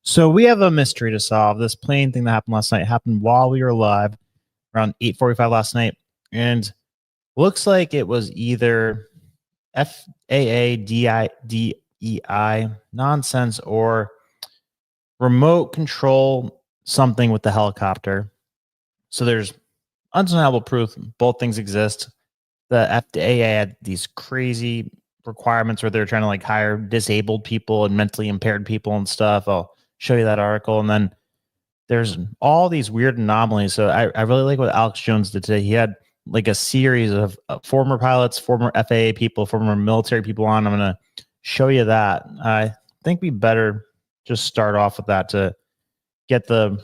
So we have a mystery to solve. This plane thing that happened last night happened while we were live around 8:45 last night, and looks like it was either FAA nonsense or remote control something with the helicopter. So there's undeniable proof both things exist. The FAA had these crazy requirements where they're trying to like hire disabled people and mentally impaired people and stuff. I'll show you that article. And then there's all these weird anomalies. So I really like what Alex Jones did today. He had like a series of former pilots, former FAA people, former military people on. I'm going to show you that. I think we better just start off with that to get the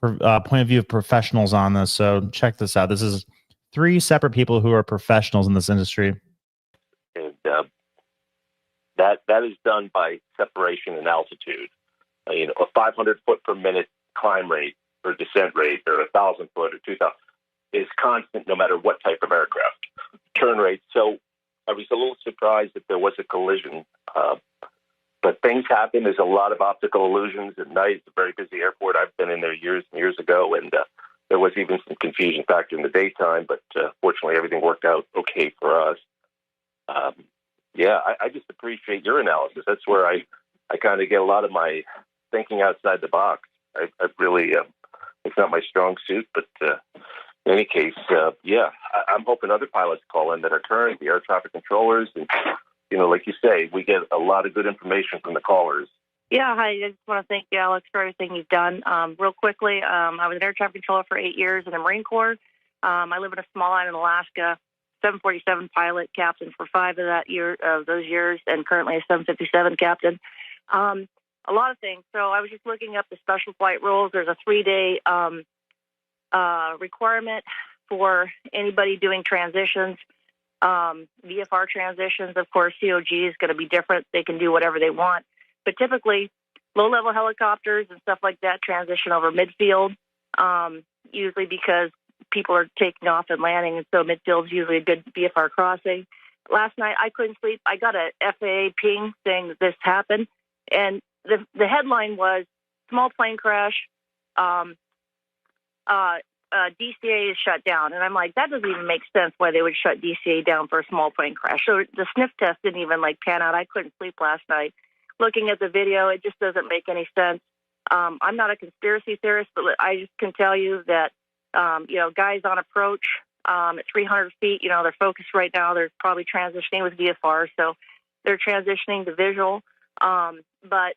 point of view of professionals on this. So check this out. This is three separate people who are professionals in this industry. And that is done by separation and altitude. A 500 foot per minute climb rate or descent rate, or 1,000 foot or 2,000 is constant no matter what type of aircraft turn rate. So I was a little surprised that there was a collision, but things happen. There's a lot of optical illusions at night. It's a very busy airport. I've been in there years and years ago, and there was even some confusion factor in the daytime, but fortunately everything worked out okay for us. I just appreciate your analysis. That's where I kind of get a lot of my thinking outside the box. I really, it's not my strong suit, but in any case, I'm hoping other pilots call in that are current, the air traffic controllers, and, like you say, we get a lot of good information from the callers. Yeah, hi. I just want to thank you, Alex, for everything you've done. Real quickly, I was an air traffic controller for 8 years in the Marine Corps. I live in a small island in Alaska, 747 pilot, captain for 5 of those years, and currently a 757 captain. A lot of things. So I was just looking up the special flight rules. There's a 3-day requirement for anybody doing transitions. VFR transitions, of course, COG is going to be different. They can do whatever they want. But typically, low-level helicopters and stuff like that transition over midfield, usually because people are taking off and landing, and so midfield is usually a good VFR crossing. Last night, I couldn't sleep. I got a FAA ping saying that this happened, and the headline was, small plane crash, DCA is shut down. And I'm like, that doesn't even make sense why they would shut DCA down for a small plane crash. So the sniff test didn't even pan out. I couldn't sleep last night. Looking at the video, it just doesn't make any sense. I'm not a conspiracy theorist, but I just can tell you that, guys on approach at 300 feet, they're focused right now. They're probably transitioning with VFR, so they're transitioning to visual. But,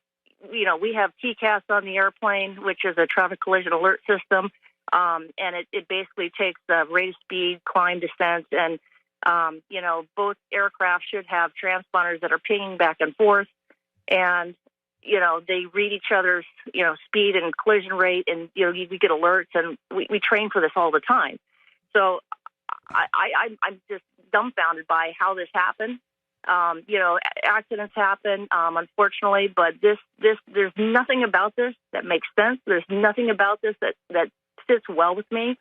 we have TCAS on the airplane, which is a traffic collision alert system, and it basically takes the rate of speed, climb, descent, and, both aircraft should have transponders that are pinging back and forth. And, they read each other's, speed and collision rate, and, you get alerts, and we train for this all the time. So I'm just dumbfounded by how this happened. Accidents happen, unfortunately, but there's nothing about this that makes sense. There's nothing about this that sits well with me.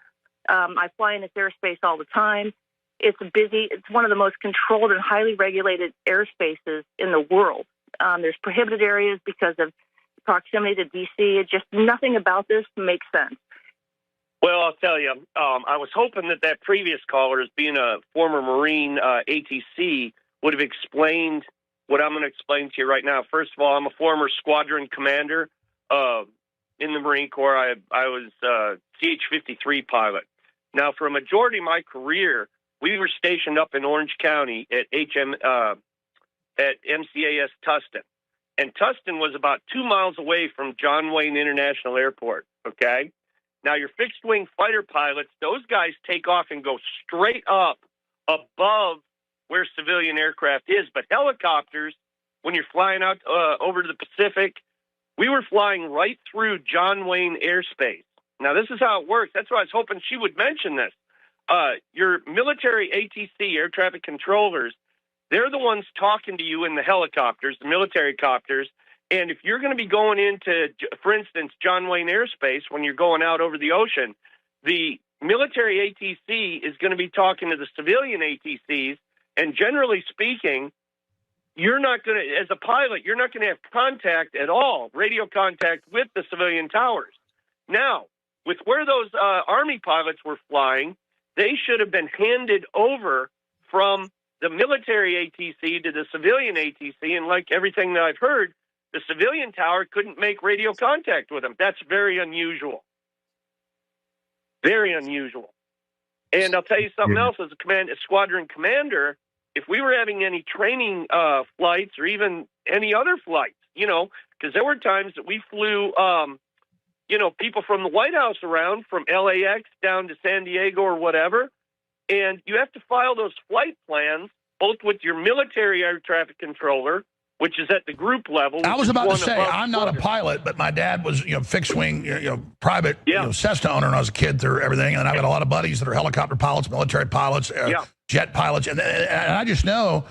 I fly in this airspace all the time. It's one of the most controlled and highly regulated airspaces in the world. There's prohibited areas because of proximity to DC. It's just nothing about this makes sense. Well, I'll tell you, I was hoping that previous caller, as being a former Marine ATC, would have explained what I'm going to explain to you right now. First of all, I'm a former squadron commander in the Marine Corps. I was a CH-53 pilot. Now, for a majority of my career, we were stationed up in Orange County at MCAS Tustin. And Tustin was about 2 miles away from John Wayne International Airport, okay? Now, your fixed-wing fighter pilots, those guys take off and go straight up above where civilian aircraft is. But helicopters, when you're flying out over to the Pacific, we were flying right through John Wayne airspace. Now, this is how it works. That's why I was hoping she would mention this. Your military ATC, air traffic controllers, they're the ones talking to you in the helicopters, the military copters. And if you're going to be going into, for instance, John Wayne airspace, when you're going out over the ocean, the military ATC is going to be talking to the civilian ATCs. And generally speaking, you're not going to, as a pilot, you're not going to have contact at all, radio contact with the civilian towers. Now, with where those Army pilots were flying, they should have been handed over from the military ATC to the civilian ATC. And like everything that I've heard, the civilian tower couldn't make radio contact with them. That's very unusual. Very unusual. And I'll tell you something else, as a squadron commander, if we were having any training flights or even any other flights, because there were times that we flew, people from the White House around from LAX down to San Diego or whatever, and you have to file those flight plans both with your military air traffic controller, which is at the group level. I was about to say, I'm not a pilot, but my dad was, fixed wing, private, Cessna owner when I was a kid through everything. And I've got a lot of buddies that are helicopter pilots, military pilots, jet pilots. And I just know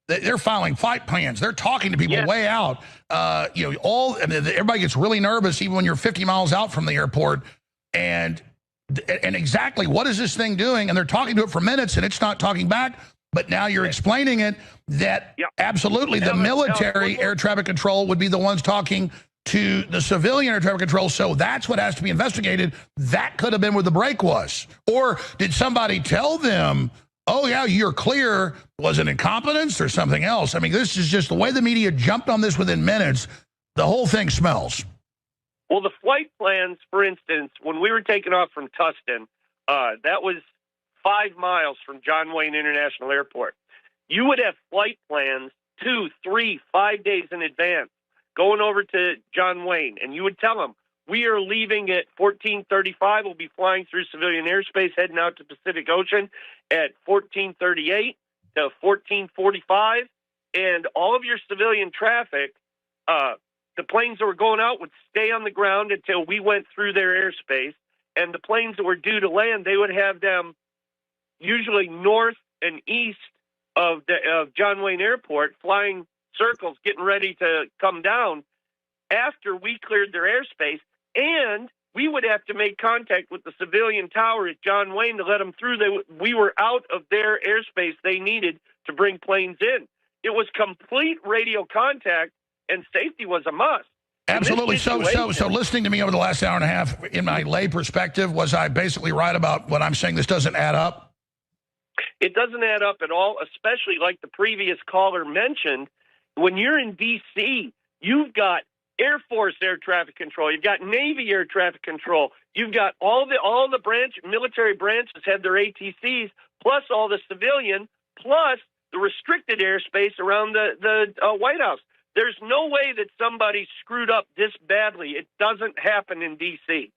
that they're filing flight plans. They're talking to people way out. Everybody gets really nervous even when you're 50 miles out from the airport. And exactly what is this thing doing? And they're talking to it for minutes and it's not talking back. But now you're explaining it that absolutely the military air traffic control would be the ones talking to the civilian air traffic control. So that's what has to be investigated. That could have been where the break was. Or did somebody tell them, oh, yeah, you're clear? Was it incompetence or something else? I mean, this is just the way the media jumped on this within minutes. The whole thing smells. Well, the flight plans, for instance, when we were taking off from Tustin, that was 5 miles from John Wayne International Airport. You would have flight plans 2, 3, 5 days in advance going over to John Wayne, and you would tell them, we are leaving at 14:35. We'll be flying through civilian airspace, heading out to Pacific Ocean at 14:38 to 14:45, and all of your civilian traffic, the planes that were going out would stay on the ground until we went through their airspace, and the planes that were due to land, they would have them usually north and east of John Wayne Airport, flying circles, getting ready to come down after we cleared their airspace. And we would have to make contact with the civilian tower at John Wayne to let them through. We were out of their airspace they needed to bring planes in. It was complete radio contact, and safety was a must. Absolutely. So listening to me over the last hour and a half, in my lay perspective, was I basically right about what I'm saying? This doesn't add up? It doesn't add up at all, especially like the previous caller mentioned. When you're in D.C., you've got Air Force air traffic control, you've got Navy air traffic control, you've got all the military branches have their ATCs, plus all the civilian, plus the restricted airspace around the White House. There's no way that somebody screwed up this badly. It doesn't happen in D.C.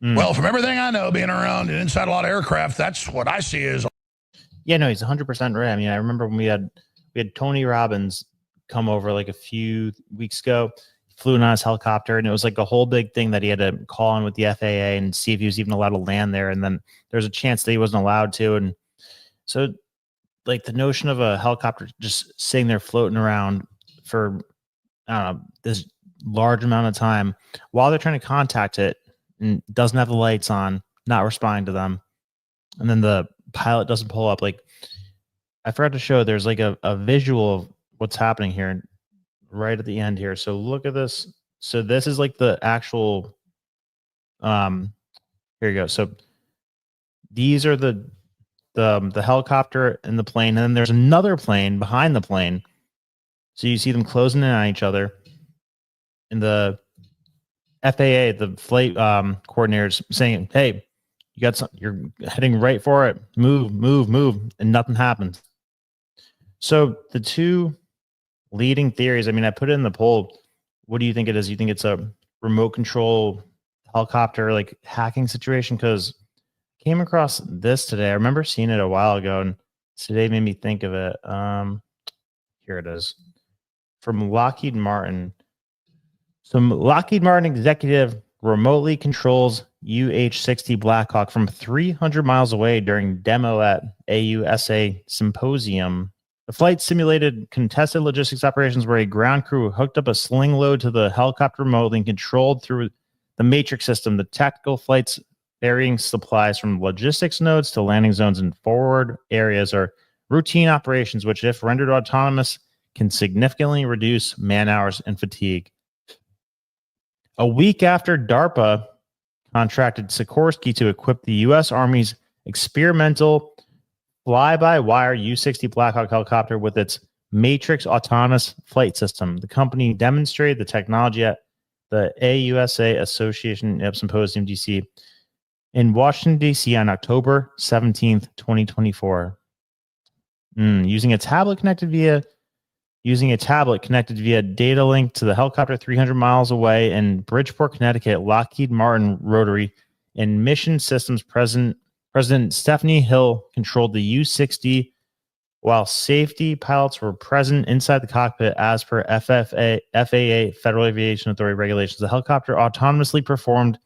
Well, from everything I know, being around and inside a lot of aircraft, that's what I see is. Yeah, no, he's 100% right. I mean, I remember when we had Tony Robbins come over like a few weeks ago. He flew in on his helicopter, and it was like a whole big thing that he had to call in with the FAA and see if he was even allowed to land there. And then there's a chance that he wasn't allowed to. And so, like, the notion of a helicopter just sitting there floating around for, I don't know, this large amount of time while they're trying to contact it and doesn't have the lights on, not responding to them, and then the pilot doesn't pull up. Like, I forgot to show, there's like a visual of what's happening here right at the end here. So look at this. So this is like the actual, here you go. So these are the helicopter and the plane, and then there's another plane behind the plane. So you see them closing in on each other. And the FAA, the flight coordinators saying, hey, you're heading right for it. Move, and nothing happens. So the two leading theories, I mean, I put it in the poll. What do you think it is? You think it's a remote control helicopter like hacking situation? Because I came across this today. I remember seeing it a while ago, and today made me think of it. Here it is. From Lockheed Martin. Some Lockheed Martin executive remotely controls UH-60 Blackhawk from 300 miles away during demo at AUSA Symposium. The flight simulated contested logistics operations where a ground crew hooked up a sling load to the helicopter remotely and controlled through the matrix system. The tactical flights varying supplies from logistics nodes to landing zones and forward areas are routine operations which, if rendered autonomous, can significantly reduce man hours and fatigue. A week after DARPA contracted Sikorsky to equip the U.S. Army's experimental fly-by-wire U-60 Blackhawk helicopter with its Matrix autonomous flight system, the company demonstrated the technology at the AUSA Association Symposium DC in Washington, D.C. on October 17th, 2024. Using a tablet connected via data link to the helicopter 300 miles away in Bridgeport, Connecticut, Lockheed Martin Rotary and Mission Systems President Stephanie Hill controlled the U-60 while safety pilots were present inside the cockpit as per FAA Federal Aviation Authority regulations. The helicopter autonomously performed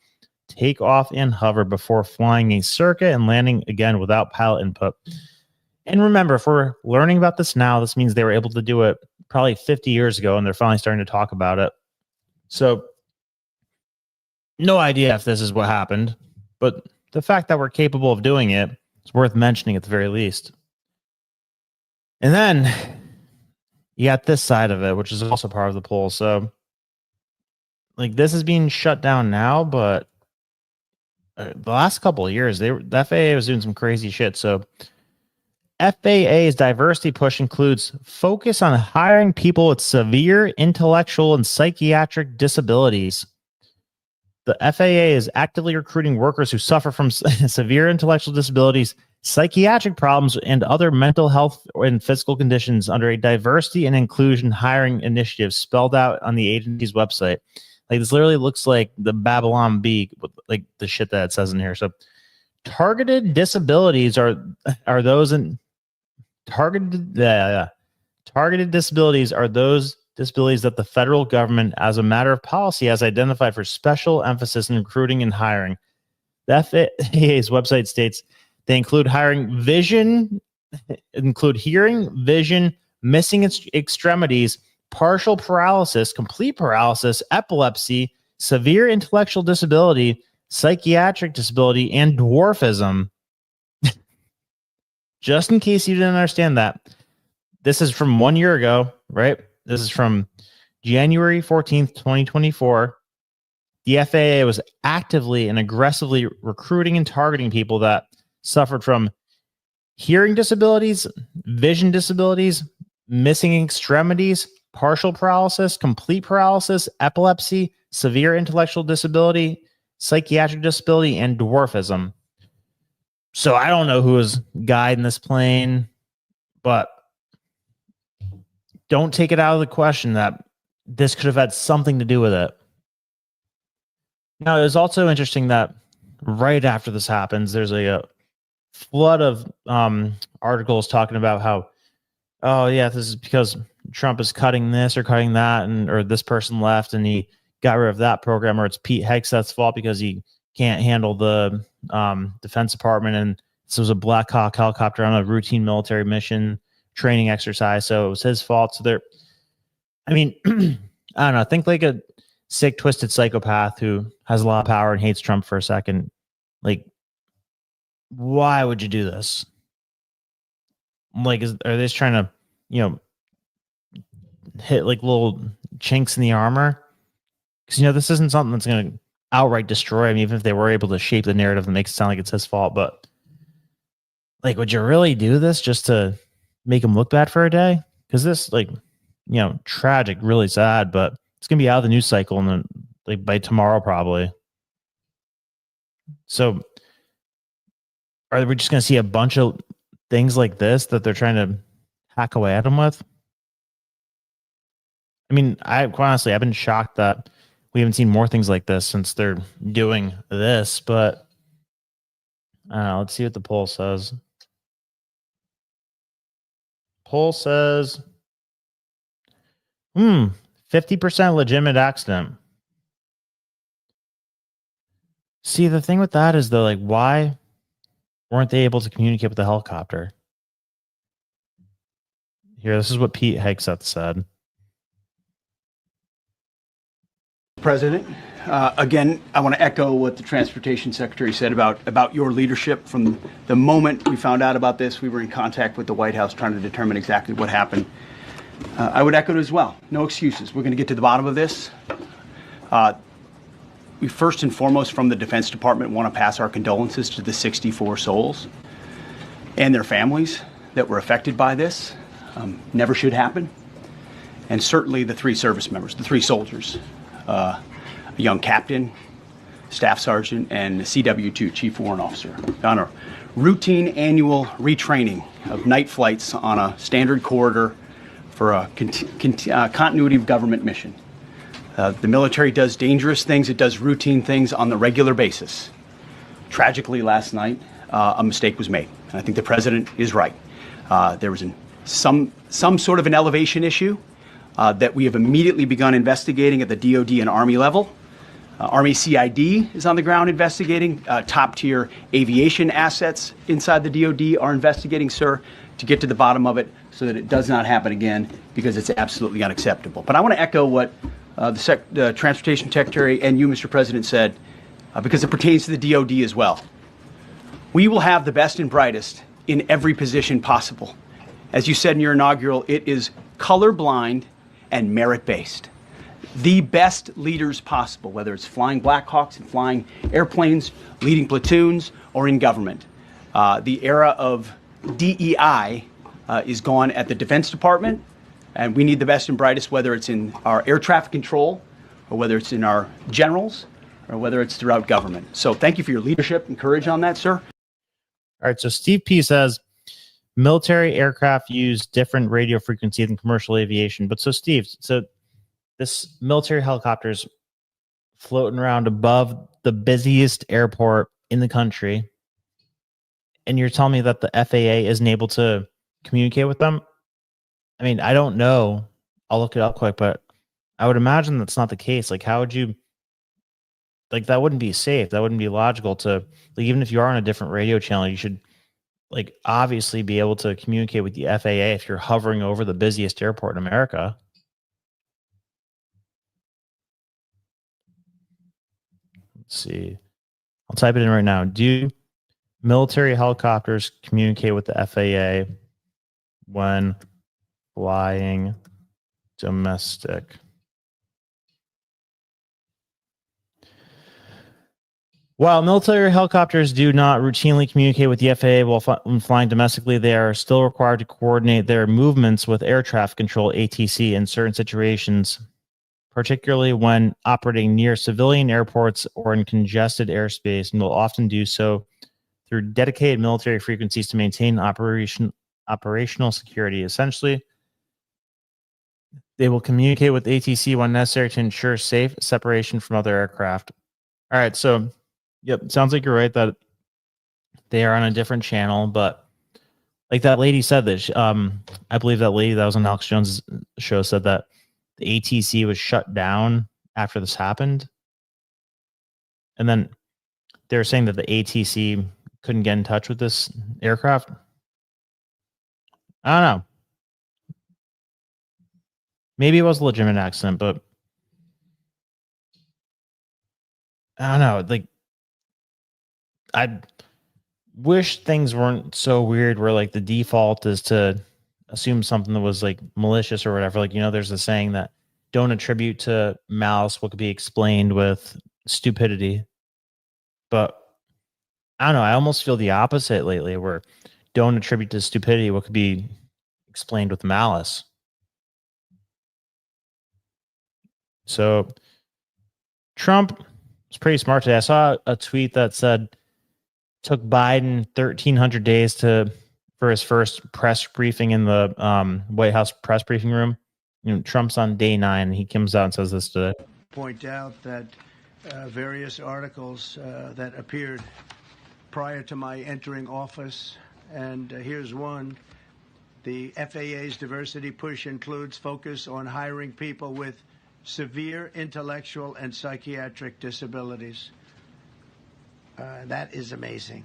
takeoff and hover before flying a circuit and landing again without pilot input. And remember, if we're learning about this now, this means they were able to do it probably 50 years ago, and they're finally starting to talk about it. So, no idea if this is what happened, but the fact that we're capable of doing it is worth mentioning at the very least. And then you got this side of it, which is also part of the poll. So, like, this is being shut down now, but the last couple of years, the FAA was doing some crazy shit. So, FAA's diversity push includes focus on hiring people with severe intellectual and psychiatric disabilities. The FAA is actively recruiting workers who suffer from severe intellectual disabilities, psychiatric problems, and other mental health and physical conditions under a diversity and inclusion hiring initiative spelled out on the agency's website. Like, this literally looks like the Babylon Bee, like the shit that it says in here. So, targeted disabilities are those in targeted disabilities are those disabilities that the federal government, as a matter of policy, has identified for special emphasis in recruiting and hiring. The FAA's website states they include hearing, vision, missing extremities, partial paralysis, complete paralysis, epilepsy, severe intellectual disability, psychiatric disability, and dwarfism. Just in case you didn't understand that, this is from 1 year ago, right? This is from January 14th, 2024. The FAA was actively and aggressively recruiting and targeting people that suffered from hearing disabilities, vision disabilities, missing extremities, partial paralysis, complete paralysis, epilepsy, severe intellectual disability, psychiatric disability, and dwarfism. So I don't know who was guiding this plane, but don't take it out of the question that this could have had something to do with it. Now, it was also interesting that right after this happens, there's a flood of articles talking about how, oh yeah, this is because Trump is cutting this or cutting that, or this person left and he got rid of that program, or it's Pete Hegseth's fault because he can't handle the Defense Department, and this was a Black Hawk helicopter on a routine military mission training exercise, so it was his fault. So there, I mean, I don't know. Think like a sick, twisted psychopath who has a lot of power and hates Trump for a second. Like, why would you do this? Like, are they just trying to, hit like little chinks in the armor? Because, this isn't something that's going to outright destroy him, even if they were able to shape the narrative that makes it sound like it's his fault. But, like, would you really do this just to make him look bad for a day? Because this, tragic, really sad, but it's going to be out of the news cycle and then, like, by tomorrow probably. So are we just going to see a bunch of things like this that they're trying to hack away at him with? I mean, quite honestly, I've been shocked that we haven't seen more things like this since they're doing this, but I don't know. Let's see what the poll says. Poll says 50% legitimate accident. See, the thing with that is though, like, why weren't they able to communicate with the helicopter? Here, this is what Pete Hegseth said. President, again, I want to echo what the Transportation Secretary said about your leadership. From the moment we found out about this, we were in contact with the White House trying to determine exactly what happened. I would echo it as well. No excuses. We're going to get to the bottom of this. We first and foremost, from the Defense Department, want to pass our condolences to the 64 souls and their families that were affected by this. Never should happen. And certainly the 3 service members, the 3 soldiers, a young captain, staff sergeant, and a CW2, chief warrant officer, on a routine annual retraining of night flights on a standard corridor for a continuity of government mission. The military does dangerous things. It does routine things on the regular basis. Tragically, last night, a mistake was made. And I think the president is right. There was some sort of an elevation issue that we have immediately begun investigating at the DoD and Army level. Army CID is on the ground investigating. Top-tier aviation assets inside the DoD are investigating, sir, to get to the bottom of it so that it does not happen again, because it's absolutely unacceptable. But I want to echo what the Transportation Secretary and you, Mr. President, said, because it pertains to the DoD as well. We will have the best and brightest in every position possible. As you said in your inaugural, it is colorblind and merit-based. The best leaders possible, whether it's flying Black Hawks and flying airplanes, leading platoons, or in government. The era of DEI is gone at the Defense Department, and we need the best and brightest, whether it's in our air traffic control, or whether it's in our generals, or whether it's throughout government. So thank you for your leadership and courage on that, sir. All right, so Steve P says, military aircraft use different radio frequency than commercial aviation. But so Steve, so this military helicopter's floating around above the busiest airport in the country, and you're telling me that the FAA isn't able to communicate with them? I mean, I don't know. I'll look it up quick, but I would imagine that's not the case. Like, how would you, like, that wouldn't be safe. That wouldn't be logical to, like, even if you are on a different radio channel, you should, like, obviously be able to communicate with the FAA if you're hovering over the busiest airport in America. Let's see. I'll type it in right now. Do military helicopters communicate with the FAA when flying domestic? While military helicopters do not routinely communicate with the FAA when flying domestically, they are still required to coordinate their movements with air traffic control (ATC) in certain situations, particularly when operating near civilian airports or in congested airspace, and will often do so through dedicated military frequencies to maintain operational security. Essentially, they will communicate with ATC when necessary to ensure safe separation from other aircraft. All right, so yep, sounds like you're right that they are on a different channel, but like that lady said that, I believe that lady that was on Alex Jones' show said that the ATC was shut down after this happened. And then they're saying that the ATC couldn't get in touch with this aircraft. I don't know. Maybe it was a legitimate accident, but I don't know. Like, I wish things weren't so weird where like the default is to assume something that was like malicious or whatever. Like, you know, there's a saying that don't attribute to malice what could be explained with stupidity. But I don't know. I almost feel the opposite lately, where don't attribute to stupidity what could be explained with malice. So Trump was pretty smart today. I saw a tweet that said took Biden 1,300 days for his first press briefing in the White House press briefing room. You know, Trump's on day 9. He comes out and says this today. Point out that various articles that appeared prior to my entering office, and here's one. The FAA's diversity push includes focus on hiring people with severe intellectual and psychiatric disabilities. That is amazing.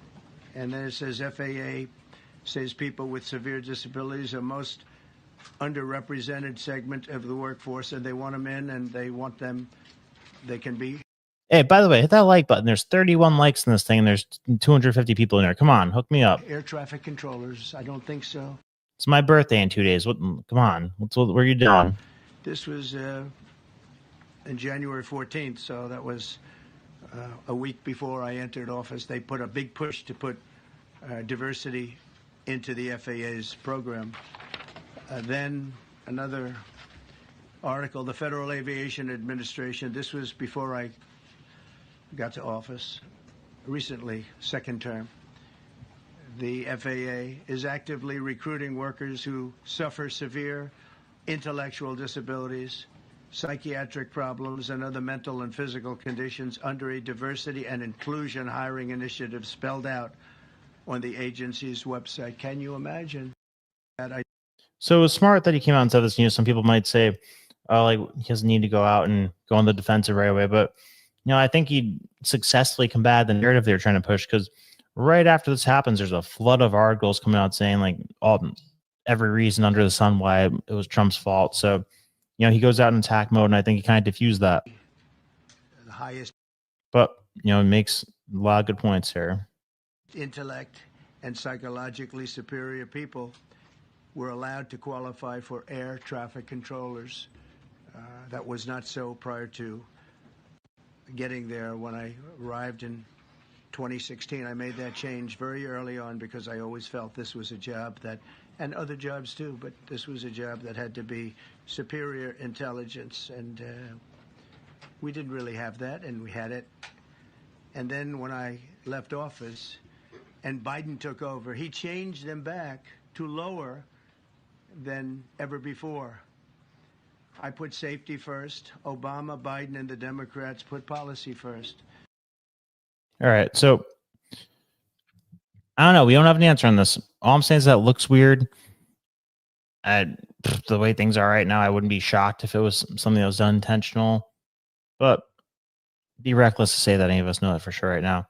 And then it says FAA says people with severe disabilities are most underrepresented segment of the workforce, and they want them in, and they want them, they can be. Hey, by the way, hit that like button. There's 31 likes in this thing, and there's 250 people in there. Come on, hook me up. Air traffic controllers, I don't think so. It's my birthday in 2 days. What? Come on. What are you doing? This was in January 14th, so that was a week before I entered office. They put a big push to put diversity into the FAA's program. Then another article, the Federal Aviation Administration, this was before I got to office, recently, second term. The FAA is actively recruiting workers who suffer severe intellectual disabilities, psychiatric problems, and other mental and physical conditions under a diversity and inclusion hiring initiative spelled out on the agency's website. Can you imagine that? So it was smart that he came out and said this. Some people might say, oh, like he doesn't need to go out and go on the defensive right away. But, I think he successfully combated the narrative they were trying to push, because right after this happens, there's a flood of articles coming out saying like every reason under the sun why it was Trump's fault. So, he goes out in attack mode, and I think he kind of diffused that. The highest. But, it makes a lot of good points here. Intellect and psychologically superior people were allowed to qualify for air traffic controllers. That was not so prior to getting there. When I arrived in 2016, I made that change very early on because I always felt this was a job that, and other jobs too, but this was a job that had to be superior intelligence, and we didn't really have that, and we had it. And then when I left office and Biden took over, he changed them back to lower than ever before. I put safety first. Obama, Biden, and the Democrats put policy first. All right. So I don't know. We don't have an answer on this. All I'm saying is that it looks weird. The way things are right now, I wouldn't be shocked if it was something that was done intentional, but be reckless to say that any of us know that for sure right now.